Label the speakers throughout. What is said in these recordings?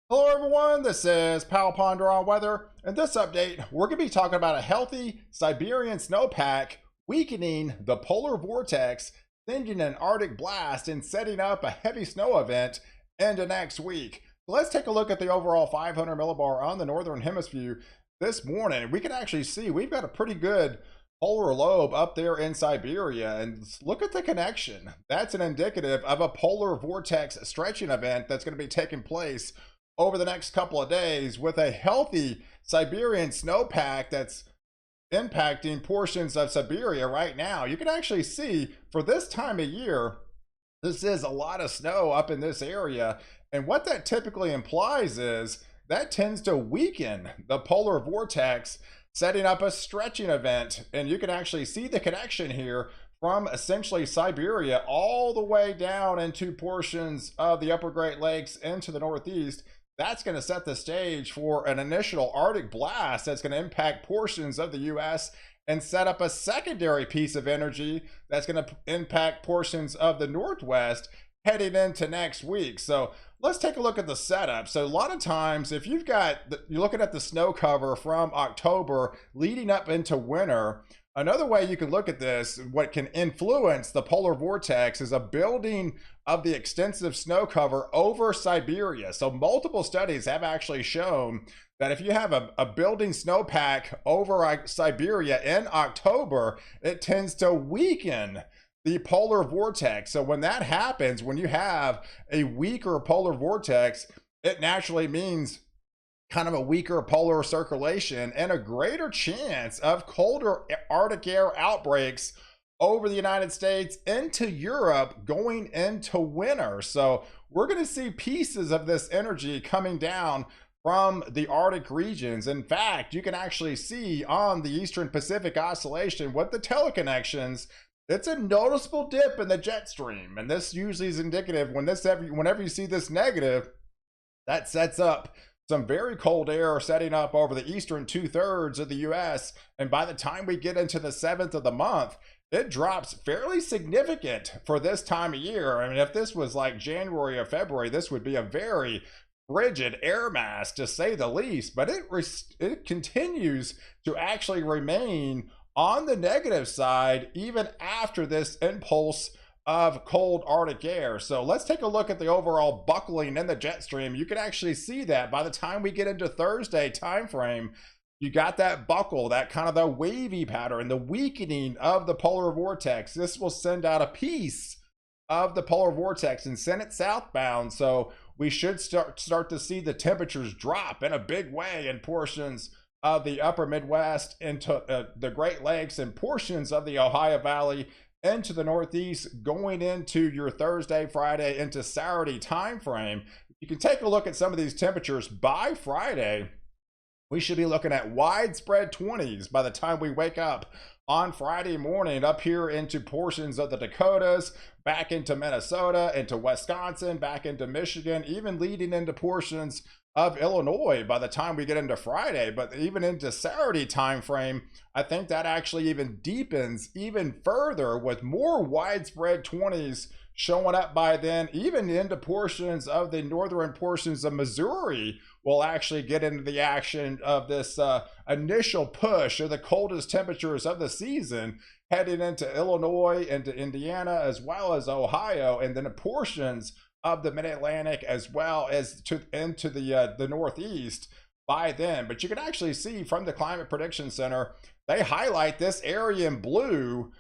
Speaker 1: Hello everyone, this is Pal Ponder on Weather. In this update, we're going to be talking about a healthy Siberian snowpack weakening the polar vortex, sending an Arctic blast and setting up a heavy snow event into next week. Let's take a look at the overall 500 millibar on the northern hemisphere this morning. We can actually see we've got a pretty good polar lobe up there in Siberia, and look at the connection. That's an indicative of a polar vortex stretching event that's going to be taking place over the next couple of days with a healthy Siberian snowpack that's impacting portions of Siberia right now. You can actually see for this time of year, this is a lot of snow up in this area. And what that typically implies is that tends to weaken the polar vortex, setting up a stretching event. And you can actually see the connection here from essentially Siberia all the way down into portions of the upper Great Lakes into the Northeast. That's going to set the stage for an initial Arctic blast that's going to impact portions of the US and set up a secondary piece of energy that's going to impact portions of the Northwest heading into next week. So let's take a look at the setup. So a lot of times, if you're looking at the snow cover from October leading up into winter, another way you can look at this, what can influence the polar vortex, is a building of the extensive snow cover over Siberia. So multiple studies have actually shown that if you have a building snowpack over Siberia in October, it tends to weaken the polar vortex. So when that happens, when you have a weaker polar vortex, it naturally means kind of a weaker polar circulation and a greater chance of colder Arctic air outbreaks over the United States into Europe going into winter. So we're going to see pieces of this energy coming down from the Arctic regions. In fact, you can actually see on the Eastern Pacific Oscillation with the teleconnections, it's a noticeable dip in the jet stream. And this usually is indicative whenever you see this negative, that sets up some very cold air setting up over the eastern 2/3 of the US. And by the time we get into the 7th of the month, it drops fairly significant for this time of year. I mean, if this was like January or February, this would be a very frigid air mass to say the least. But it continues to actually remain on the negative side even after this impulse of cold Arctic air. So let's take a look at the overall buckling in the jet stream. You can actually see that by the time we get into Thursday time frame, you got that buckle, that kind of the wavy pattern, the weakening of the polar vortex. This will send out a piece of the polar vortex and send it southbound. So we should start to see the temperatures drop in a big way in portions of the upper Midwest, into the Great Lakes, and portions of the Ohio Valley into the Northeast going into your Thursday, Friday, into Saturday time frame. You can take a look at some of these temperatures by Friday. We should be looking at widespread 20s by the time we wake up on Friday morning, up here into portions of the Dakotas, back into Minnesota, into Wisconsin, back into Michigan, even leading into portions of Illinois by the time we get into Friday. But even into Saturday time frame, I think that actually even deepens even further with more widespread 20s showing up by then. Even into portions of the northern portions of Missouri will actually get into the action of this initial push of the coldest temperatures of the season, heading into Illinois, into Indiana, as well as Ohio, and then portions of the mid-Atlantic, as well as into the Northeast by then. But you can actually see from the Climate Prediction Center, they highlight this area in blue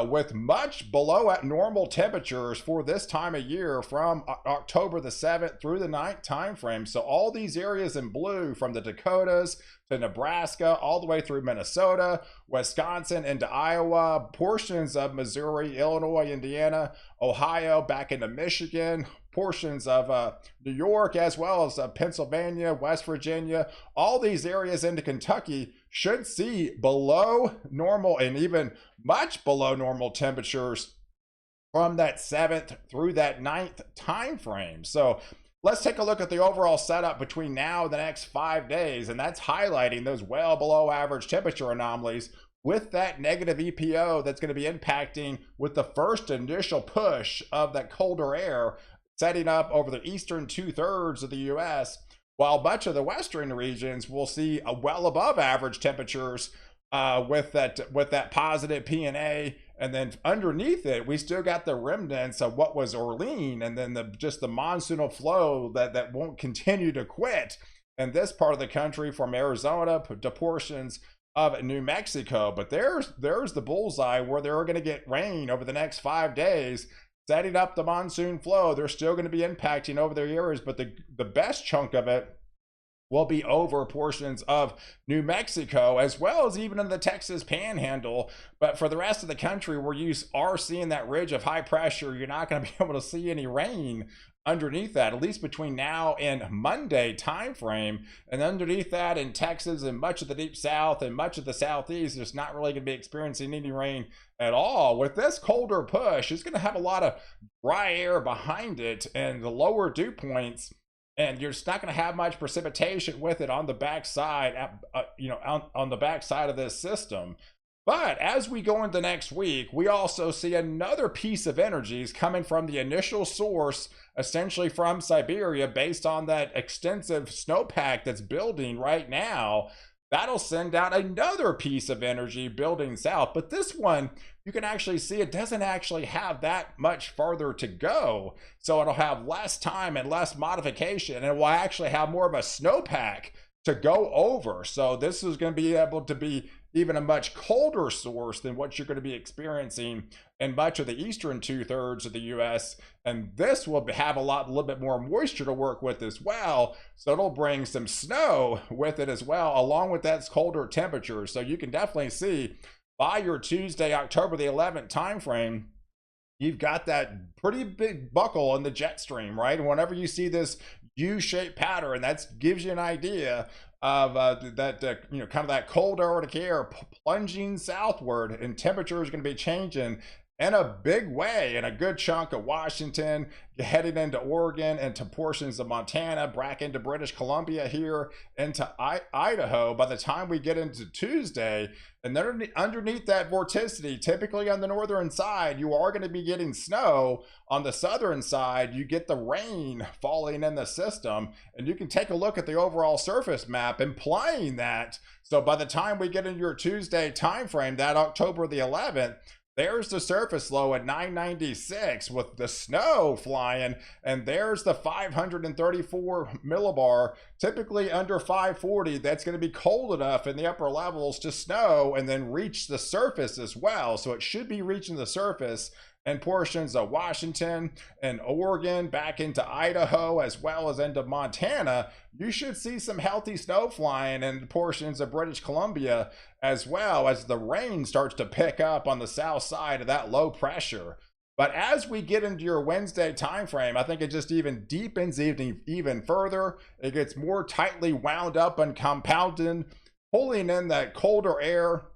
Speaker 1: with much below normal temperatures for this time of year from October the 7th through the 9th time frame. So all these areas in blue, from the Dakotas to Nebraska, all the way through Minnesota, Wisconsin, into Iowa, portions of Missouri, Illinois, Indiana, Ohio, back into Michigan, portions of New York, as well as Pennsylvania, West Virginia, all these areas into Kentucky should see below normal and even much below normal temperatures from that 7th through that 9th time frame. So let's take a look at the overall setup between now and the next 5 days, and that's highlighting those well below average temperature anomalies with that negative EPO that's going to be impacting with the first initial push of that colder air setting up over the eastern 2/3 of the US while much of the western regions will see a well above average temperatures with that positive PNA. And then underneath it, we still got the remnants of what was Orlean, and then just the monsoonal flow that won't continue to quit in this part of the country from Arizona to portions of New Mexico. But there's the bullseye where they're going to get rain over the next 5 days, setting up the monsoon flow. They're still going to be impacting over their areas, but the best chunk of it will be over portions of New Mexico, as well as even in the Texas Panhandle. But for the rest of the country, where you are seeing that ridge of high pressure, you're not going to be able to see any rain underneath that, at least between now and Monday timeframe. And underneath that, in Texas and much of the deep south and much of the southeast, there's not really going to be experiencing any rain at all. With this colder push, it's going to have a lot of dry air behind it and the lower dew points, and you're just not going to have much precipitation with it on the backside, on the backside of this system. But as we go into next week, we also see another piece of energies coming from the initial source, essentially from Siberia, based on that extensive snowpack that's building right now. That'll send out another piece of energy building south. But this one, you can actually see it doesn't actually have that much farther to go. So it'll have less time and less modification, and it will actually have more of a snowpack to go over. So this is going to be able to be even a much colder source than what you're going to be experiencing in much of the eastern 2/3 of the US. And this will have a little bit more moisture to work with as well. So it'll bring some snow with it as well, along with that colder temperature. So you can definitely see by your Tuesday, October the 11th timeframe, you've got that pretty big buckle in the jet stream, right? And whenever you see this U-shaped pattern, that gives you an idea of kind of that cold Arctic air plunging southward, and temperature is going to be changing in a big way in a good chunk of Washington, heading into Oregon, into portions of Montana, back into British Columbia here, into Idaho by the time we get into Tuesday. And then underneath that vorticity, typically on the northern side, you are going to be getting snow. On the southern side, you get the rain falling in the system. And you can take a look at the overall surface map implying that. So by the time we get into your Tuesday timeframe, that October the 11th, there's the surface low at 996 with the snow flying, and there's the 534 millibar, typically under 540. That's going to be cold enough in the upper levels to snow and then reach the surface as well. So it should be reaching the surface and portions of Washington and Oregon, back into Idaho, as well as into Montana. You should see some healthy snow flying in portions of British Columbia, as well as the rain starts to pick up on the south side of that low pressure. But as we get into your Wednesday timeframe, I think it just even deepens even further. It gets more tightly wound up and compounded, pulling in that colder air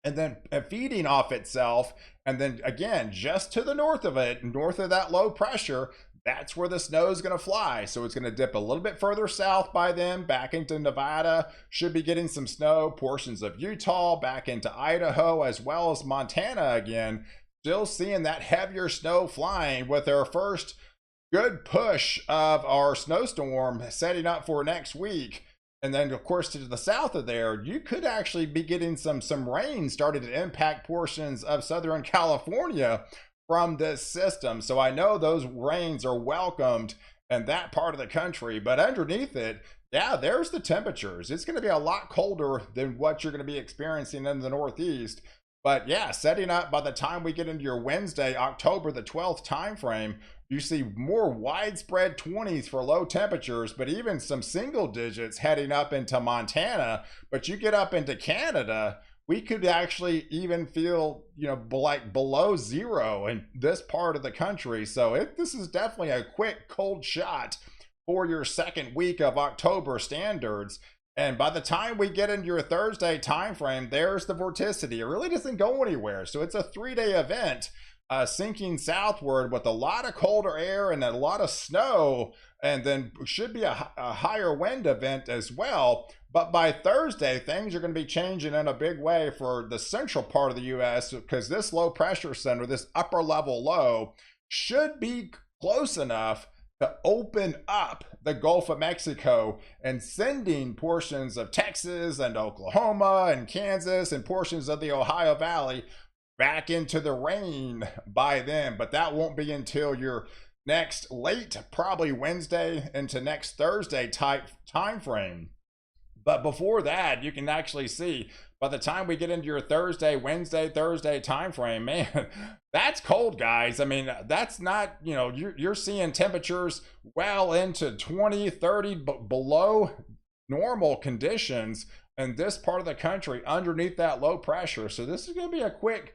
Speaker 1: and then feeding off itself. And then again, just to the north of it, north of that low pressure, that's where the snow is going to fly. So it's going to dip a little bit further south by then, back into Nevada. Should be getting some snow, portions of Utah, back into Idaho, as well as Montana again. Still seeing that heavier snow flying with our first good push of our snowstorm setting up for next week. And then, of course, to the south of there, you could actually be getting some rain starting to impact portions of Southern California from this system. So I know those rains are welcomed in that part of the country, but underneath it, yeah, there's the temperatures. It's going to be a lot colder than what you're going to be experiencing in the Northeast. But yeah, setting up by the time we get into your Wednesday, October the 12th timeframe, you see more widespread 20s for low temperatures, but even some single digits heading up into Montana. But you get up into Canada, we could actually even feel, like below zero in this part of the country. So this is definitely a quick cold shot for your second week of October standards. And by the time we get into your Thursday timeframe, there's the vorticity. It really doesn't go anywhere. So it's a 3-day event, sinking southward with a lot of colder air and a lot of snow, and then should be a higher wind event as well. But by Thursday, things are going to be changing in a big way for the central part of the U.S. because this low pressure center, this upper level low, should be close enough to open up the Gulf of Mexico and sending portions of Texas and Oklahoma and Kansas and portions of the Ohio Valley back into the rain by then. But that won't be until your next late, probably Wednesday into next Thursday type time frame. But before that, you can actually see by the time we get into your Thursday, Wednesday, Thursday time frame, man, that's cold, guys. I mean, that's not, you know, you're seeing temperatures well into 20, 30 below normal conditions in this part of the country underneath that low pressure. So this is going to be a quick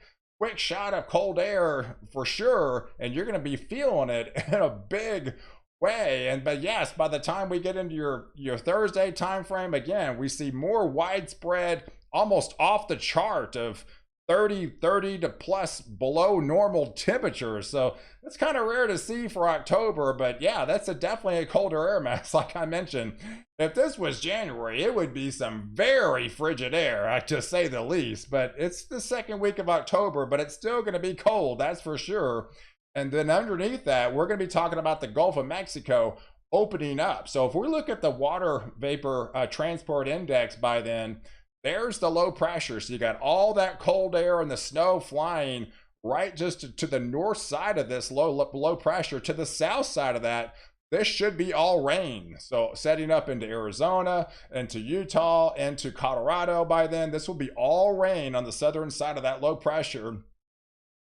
Speaker 1: shot of cold air for sure, and you're going to be feeling it in a big way. But yes, by the time we get into your Thursday time frame, again, we see more widespread, almost off the chart of 30 to plus below normal temperatures. So it's kind of rare to see for October, but yeah, that's definitely a colder air mass. Like I mentioned, if this was January, it would be some very frigid air, to say the least. But it's the second week of October, but it's still going to be cold, that's for sure. And then underneath that, we're going to be talking about the Gulf of Mexico opening up. So if we look at the water vapor transport index by then, there's the low pressure. So you got all that cold air and the snow flying right just to the north side of this low pressure. To the south side of that, this should be all rain. So setting up into Arizona, into Utah, into Colorado by then, this will be all rain on the southern side of that low pressure.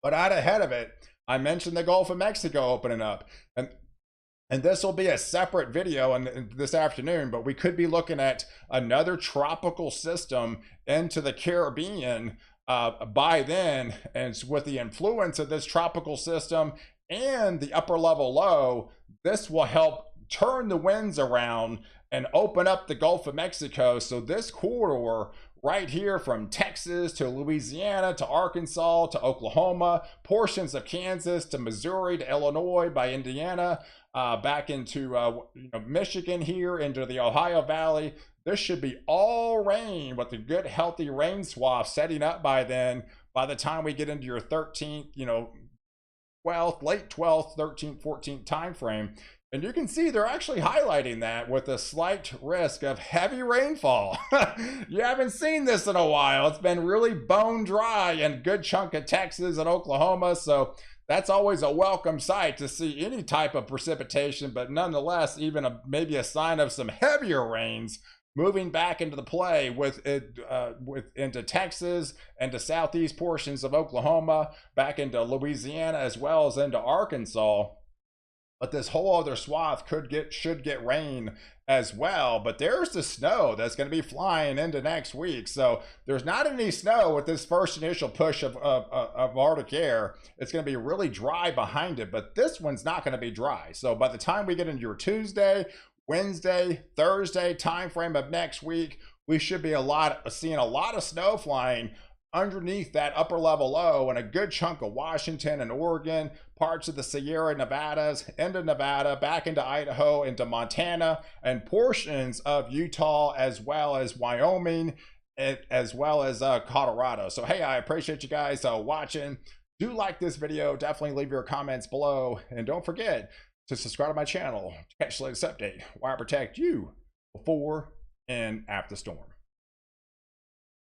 Speaker 1: But out ahead of it, I mentioned the Gulf of Mexico opening up. And this will be a separate video this afternoon, but we could be looking at another tropical system into the Caribbean by then. And with the influence of this tropical system and the upper level low, this will help turn the winds around and open up the Gulf of Mexico. So this corridor right here from Texas to Louisiana to Arkansas to Oklahoma, portions of Kansas to Missouri to Illinois by Indiana, back into Michigan here, into the Ohio Valley. This should be all rain with a good healthy rain swath setting up by then, by the time we get into your 13th, 12th, late 12th, 13th, 14th time frame. And you can see they're actually highlighting that with a slight risk of heavy rainfall. You haven't seen this in a while. It's been really bone dry in a good chunk of Texas and Oklahoma. So that's always a welcome sight to see any type of precipitation, but nonetheless, even maybe a sign of some heavier rains moving back into the play into Texas and to southeast portions of Oklahoma, back into Louisiana, as well as into Arkansas. But this whole other swath should get rain as well. But there's the snow that's going to be flying into next week. So there's not any snow with this first initial push of Arctic air. It's going to be really dry behind it, but this one's not going to be dry. So by the time we get into your Tuesday, Wednesday, Thursday time frame of next week, we should be seeing a lot of snow flying underneath that upper level low, and a good chunk of Washington and Oregon, parts of the Sierra Nevadas, into Nevada, back into Idaho, into Montana, and portions of Utah, as well as Wyoming, as well as Colorado. So hey, I appreciate you guys watching. Do like this video, definitely leave your comments below, and don't forget to subscribe to my channel to catch the latest update, why I protect you before and after the storm.